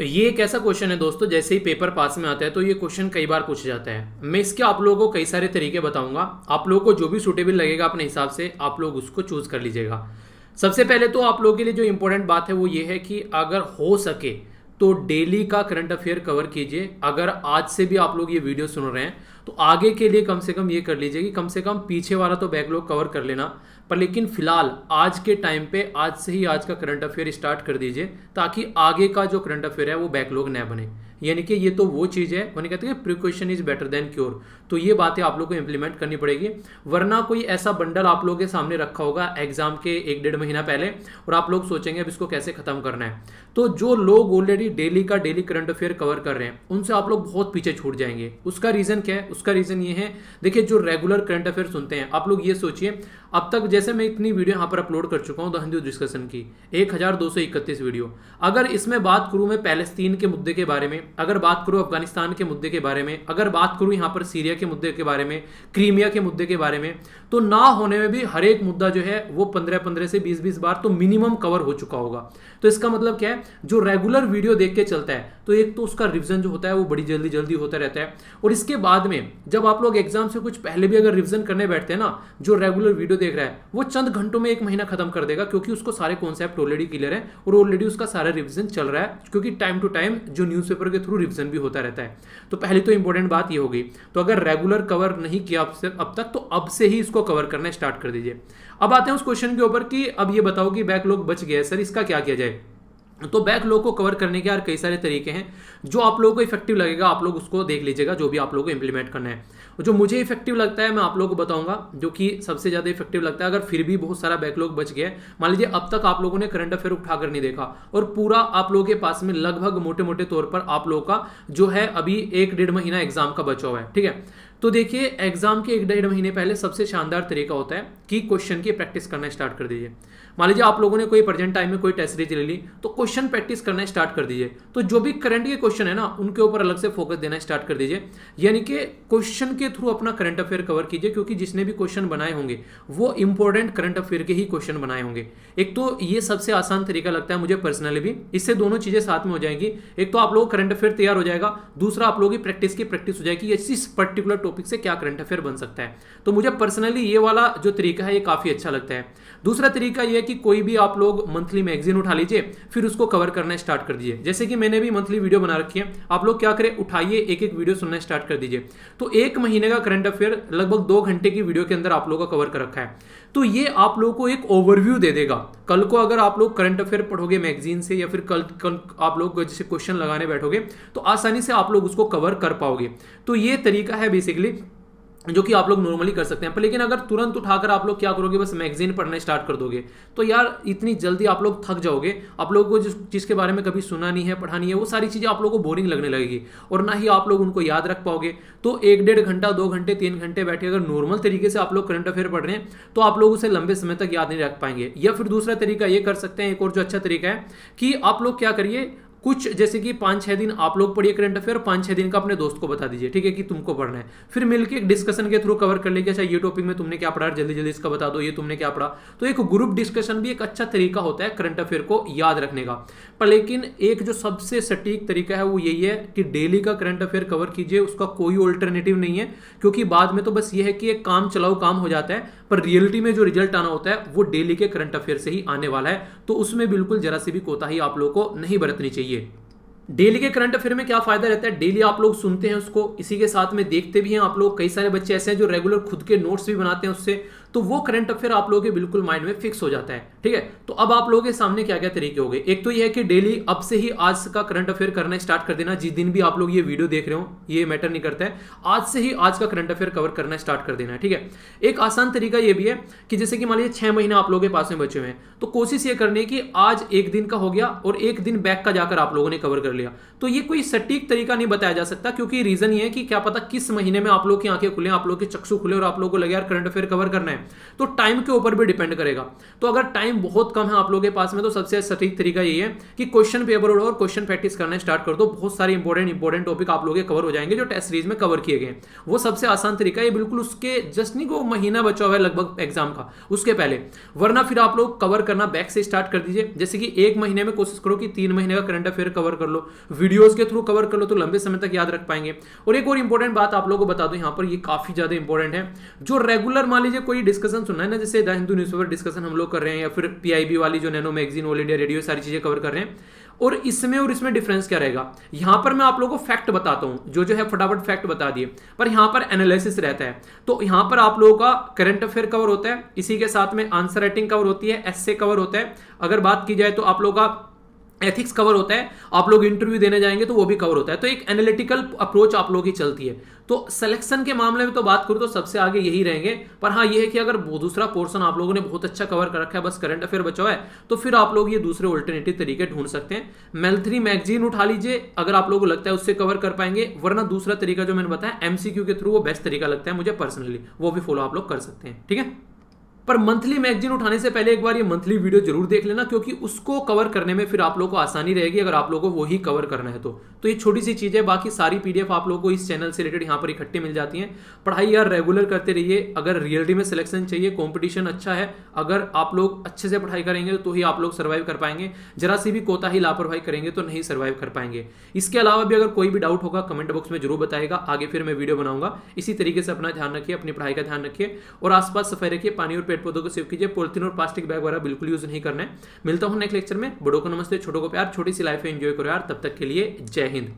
ये एक ऐसा क्वेश्चन है दोस्तों, जैसे ही पेपर पास में आता है तो ये क्वेश्चन कई बार पूछा जाता है। मैं इसके आप लोगों को कई सारे तरीके बताऊंगा। आप लोगों को जो भी सूटेबल लगेगा अपने हिसाब से आप लोग उसको चूज कर लीजिएगा। सबसे पहले तो आप लोगों के लिए जो इंपॉर्टेंट बात है वो ये है कि अगर हो सके तो डेली का करंट अफेयर कवर कीजिए। अगर आज से भी आप लोग ये वीडियो सुन रहे हैं तो आगे के लिए कम से कम ये कर लीजिए कि कम से कम पीछे वाला तो बैकलॉग कवर कर लेना, पर लेकिन फिलहाल आज के टाइम पे आज से ही आज का करंट अफेयर स्टार्ट कर दीजिए, ताकि आगे का जो करंट अफेयर है वो बैकलॉग न बने। यानी कि ये तो वो चीज़ है, उन्हें कहते हैं precaution is better than cure. तो ये बातें आप लोग को इंप्लीमेंट करनी पड़ेगी, वरना कोई ऐसा बंडल आप लोगों के सामने रखा होगा एग्जाम के 1-1.5 महीना पहले और आप लोग सोचेंगे अब इसको कैसे खत्म करना है। तो जो लोग ऑलरेडी डेली का डेली करंट अफेयर कवर कर रहे हैं उनसे आप लोग बहुत पीछे छूट जाएंगे। उसका रीजन क्या है? उसका रीजन ये है, देखिए जो रेगुलर करंट अफेयर सुनते हैं आप लोग ये सोचिए, अब तक जैसे मैं इतनी वीडियो यहाँ पर अपलोड कर चुका हूँ द हिंदू डिस्कशन की 1231 वीडियो। अगर इसमें बात करूँ मैं पैलेस्तीन के मुद्दे के बारे में, अगर बात करूँ अफगानिस्तान के मुद्दे के बारे में, अगर बात करूँ यहाँ पर सीरिया के मुद्दे के बारे में, क्रीमिया के मुद्दे के बारे में, तो ना होने में भी हर एक मुद्दा जो है वो 15-15 से 20-20 बार तो मिनिमम कवर हो चुका होगा। तो इसका मतलब क्या है, जो रेगुलर वीडियो देख के चलता है तो एक तो उसका रिवीजन जो होता है वो बड़ी जल्दी जल्दी होता रहता है, और इसके बाद में जब आप लोग एग्जाम से कुछ पहले भी अगर रिवीजन करने बैठते हैं ना, जो रेगुलर वीडियो देख रहा है वो चंद घंटों में 1 महीना खत्म कर देगा, क्योंकि उसको सारे कॉन्सेप्ट ऑलरेडी क्लियर है और ऑलरेडी उसका सारा रिवीजन चल रहा है, क्योंकि टाइम टू टाइम जो न्यूज़पेपर के थ्रू रिवीजन भी होता रहता है। तो पहली तो इंपॉर्टेंट बात ये हो गई। तो अगर रेगुलर कवर नहीं किया अब तक तो अब से ही इसको कवर करना स्टार्ट कर दीजिए। अब आते हैं उस क्वेश्चन के ऊपर कि अब ये बताओ कि बैकलॉग बच गया है सर, इसका क्या किया जाए। तो बैकलॉग को कवर करने के यार कई सारे तरीके हैं, जो आप लोगों को इफेक्टिव लगेगा आप लोग उसको देख लीजिएगा, जो भी आप लोगों को इंप्लीमेंट करना है। जो मुझे इफेक्टिव लगता है मैं आप लोगों को बताऊंगा, जो कि सबसे ज्यादा इफेक्टिव लगता है। अगर फिर भी बहुत सारा बैकलॉग बच गया है, मान लीजिए अब तक आप लोगों ने करंट अफेयर उठाकर नहीं देखा और पूरा आप लोगों के पास में लगभग मोटे मोटे तौर पर आप लोगों का जो है अभी 1-1.5 महीना एग्जाम का बचा हुआ है, ठीक है। तो देखिए एग्जाम के 1-1.5 महीने पहले सबसे शानदार तरीका होता है कि क्वेश्चन की प्रैक्टिस करना स्टार्ट कर दीजिए। मान लीजिए आप लोगों ने कोई प्रेजेंट टाइम में कोई टेस्ट सीरीज ले ली तो क्वेश्चन प्रैक्टिस करना स्टार्ट कर दीजिए। तो जो भी करंट के क्वेश्चन है ना उनके ऊपर अलग से फोकस देना स्टार्ट कर दीजिए, यानी कि क्वेश्चन के थ्रू अपना करंट अफेयर कवर कीजिए, क्योंकि जिसने भी क्वेश्चन बनाए होंगे वो इंपॉर्टेंट करंट अफेयर के ही क्वेश्चन बनाए होंगे। एक तो ये सबसे आसान तरीका लगता है मुझे पर्सनली भी, इससे दोनों चीजें साथ में हो जाएंगी। एक तो आप लोगों का करंट अफेयर तैयार हो जाएगा, दूसरा आप लोगों की प्रैक्टिस हो जाएगी इस पर्टिकुलर टॉपिक से क्या करंट अफेयर बन सकता है। तो मुझे पर्सनली ये वाला जो तरीका है ये काफी अच्छा लगता है। दूसरा तरीका ये है कि कोई भी आप लोग मंथली मैगजीन उठा लीजिए, फिर उसको कवर करना स्टार्ट कर दीजिए। जैसे कि मैंने भी मंथली वीडियो बना रखी है, आप लोग क्या करें उठाइए एक एक वीडियो सुनना स्टार्ट कर दीजिए। तो 1 महीने का करंट अफेयर लगभग 2 घंटे की वीडियो के अंदर आप लोगों का कवर कर रखा है। तो ये आप लोगों को एक ओवरव्यू दे देगा। कल को अगर आप लोग करंट अफेयर पढ़ोगे मैगजीन से, या फिर कल आप लोग जैसे क्वेश्चन लगाने बैठोगे तो आसानी से आप लोग उसको कवर कर पाओगे। तो ये तरीका है बेसिकली जो कि आप लोग नॉर्मली कर सकते हैं। पर लेकिन अगर तुरंत उठाकर आप लोग क्या करोगे, बस मैगजीन पढ़ना स्टार्ट कर दोगे तो यार इतनी जल्दी आप लोग थक जाओगे। आप लोगों को जिस चीज़ के बारे में कभी सुना नहीं है, पढ़ा नहीं है, वो सारी चीज़ें आप लोगों को बोरिंग लगने लगेगी और ना ही आप लोग उनको याद रख पाओगे। तो 1-1.5 घंटा 2 घंटे 3 घंटे बैठे अगर नॉर्मल तरीके से आप लोग करंट अफेयर पढ़ रहे हैं तो आप लोग उसे लंबे समय तक याद नहीं रख पाएंगे। या फिर दूसरा तरीका ये कर सकते हैं, एक और जो अच्छा तरीका है कि आप लोग क्या करिए, कुछ जैसे कि 5-6 दिन आप लोग पढ़िए करंट अफेयर, 5-6 दिन का अपने दोस्त को बता दीजिए, ठीक है, कि तुमको पढ़ना है। फिर मिलकर एक डिस्कशन के थ्रू कवर कर लेंगे, अच्छा ये टॉपिक में तुमने क्या पढ़ा, जल्दी जल्दी इसका बता दो, ये तुमने क्या पढ़ा। तो एक ग्रुप डिस्कशन भी एक अच्छा तरीका होता है करंट अफेयर को याद रखने का। पर लेकिन एक जो सबसे सटीक तरीका है वो यही है कि डेली का करंट अफेयर कवर कीजिए, उसका कोई ऑल्टरनेटिव नहीं है। क्योंकि बाद में तो बस ये है कि एक काम चलाओ काम हो जाता है, पर रियलिटी में जो रिजल्ट आना होता है वो डेली के करंट अफेयर से ही आने वाला है। तो उसमें बिल्कुल जरा सी भी कोताही आप लोगों को नहीं बरतनी चाहिए। डेली के करंट अफेयर में क्या फायदा रहता है, डेली आप लोग सुनते हैं उसको, इसी के साथ में देखते भी हैं आप लोग। कई सारे बच्चे ऐसे हैं जो रेगुलर खुद के नोट्स भी बनाते हैं उससे, तो वो करंट अफेयर आप लोगों के बिल्कुल माइंड में फिक्स हो जाता है, ठीक है। तो अब आप लोगों के सामने क्या क्या तरीके हो गए। एक तो ये है कि डेली अब से ही आज का करंट अफेयर करना स्टार्ट कर देना। जिस दिन भी आप लोग ये वीडियो देख रहे हो ये मैटर नहीं करता है, आज से ही आज का करंट अफेयर कवर करना स्टार्ट कर देना है, ठीक है। एक आसान तरीका ये भी है कि जैसे कि मान लीजिए 6 महीने आप लोगों के पास में बचे हुए हैं, तो कोशिश ये करनी है कि आज 1 दिन का हो गया और 1 दिन बैक का जाकर आप लोगों ने कवर कर लिया। तो ये कोई सटीक तरीका नहीं बताया जा सकता, क्योंकि रीजन ये है कि क्या पता किस महीने में आप लोग की आंखें खुले, आप लोग के चक्षु खुले और आप लोगों को लगे यार करंट अफेयर कवर करना है। तो टाइम के ऊपर भी डिपेंड करेगा। तो अगर टाइम बहुत कम है आप लोगों के पास में तो सबसे सटीक तरीका यही है कि क्वेश्चन पेपर उठाओ और क्वेश्चन प्रैक्टिस करना स्टार्ट कर दो। बहुत सारे इंपॉर्टेंट टॉपिक आप लोगों के कवर हो जाएंगे जो टेस्ट सीरीज में कवर किए गए। वो सबसे आसान तरीका है, बिल्कुल उसके जस्ट नहीं को महीना बचा हुआ है लगभग एग्जाम का उसके पहले, वरना फिर आप लोग कवर करना बैक से स्टार्ट कर दीजिए। जैसे कि 1 महीने में कोशिश करो कि 3 महीने का करंट अफेयर कवर कर लो, वीडियोस के थ्रू कवर कर लो तो लंबे समय तक याद रख पाएंगे। और एक और इंपॉर्टेंट बात आप लोगों को बता दूं यहाँ पर, ये काफी ज्यादा इंपॉर्टेंट है, जो रेगुलर मान लीजिए कोई डिस्कशन सुनना है ना, जैसे द हिंदू न्यूज़पेपर डिस्कशन हम लोग कर रहे हैं, या फिर पीआईबी वाली जो nano magazine, all India radio, सारी चीजें कवर कर रहे हैं, और इसमें डिफरेंस क्या रहेगा। यहां पर मैं आप लोगों को फैक्ट बताता हूं, जो है फटाफट फैक्ट बता दिए, पर यहां पर एनालिसिस रहता है। तो यहां पर आप लोगों का करंट अफेयर कवर होता है, इसी के साथ में आंसर राइटिंग कवर होती है, एस्से कवर होता है, अगर बात की जाए तो आप लोगों का एथिक्स कवर होता है, आप लोग इंटरव्यू देने जाएंगे तो वो भी कवर होता है। तो एक एनालिटिकल अप्रोच आप लोगों की चलती है। तो सिलेक्शन के मामले में तो बात करूं तो सबसे आगे यही रहेंगे, पर हाँ ये है कि अगर दूसरा पोर्शन आप लोगों ने बहुत अच्छा कवर कर रखा है, बस करंट अफेयर बचा हुआ है, तो फिर आप लोग ये दूसरे ऑल्टरनेटिव तरीके ढूंढ सकते हैं। मैल3 मैगजीन उठा लीजिए अगर आप लोगों को लगता है उससे कवर कर पाएंगे, वरना दूसरा तरीका जो मैंने बताया एमसीक्यू के थ्रू, वो बेस्ट तरीका लगता है मुझे पर्सनली, वो भी फॉलो आप लोग कर सकते हैं, ठीक है। पर मंथली मैगजीन उठाने से पहले एक बार ये मंथली वीडियो जरूर देख लेना, क्योंकि उसको कवर करने में फिर आप लोगों को आसानी रहेगी, अगर आप लोगों को वही कवर करना है तो ये छोटी सी चीज है। बाकी सारी पीडीएफ आप लोगों को इस चैनल से रिलेटेड यहाँ पर इकट्ठी मिल जाती हैं। पढ़ाई यार रेगुलर करते रहिए, अगर रियलिटी में सिलेक्शन चाहिए, कॉम्पिटिशन अच्छा है, अगर आप लोग अच्छे से पढ़ाई करेंगे तो ही आप लोग सर्वाइव कर पाएंगे, जरा सी भी कोताही लापरवाही करेंगे तो नहीं सर्वाइव कर पाएंगे। इसके अलावा भी अगर कोई भी डाउट होगा कमेंट बॉक्स में जरूर बताएगा, आगे फिर मैं वीडियो बनाऊंगा। इसी तरीके से अपना ध्यान रखिए, अपनी पढ़ाई का ध्यान रखिए, और आसपास सफाई रखिए, पानी और पेड़ पौधों को सेव कीजिए, पॉलिथीन और प्लास्टिक बैग वगैरह बिल्कुल यूज नहीं करना है। मिलता हूं नेक्स्ट लेक्चर में, बड़ों को नमस्ते, छोटों को प्यार, छोटी सी लाइफ है, एंजॉय करो यार। तब तक के लिए जय हिंद।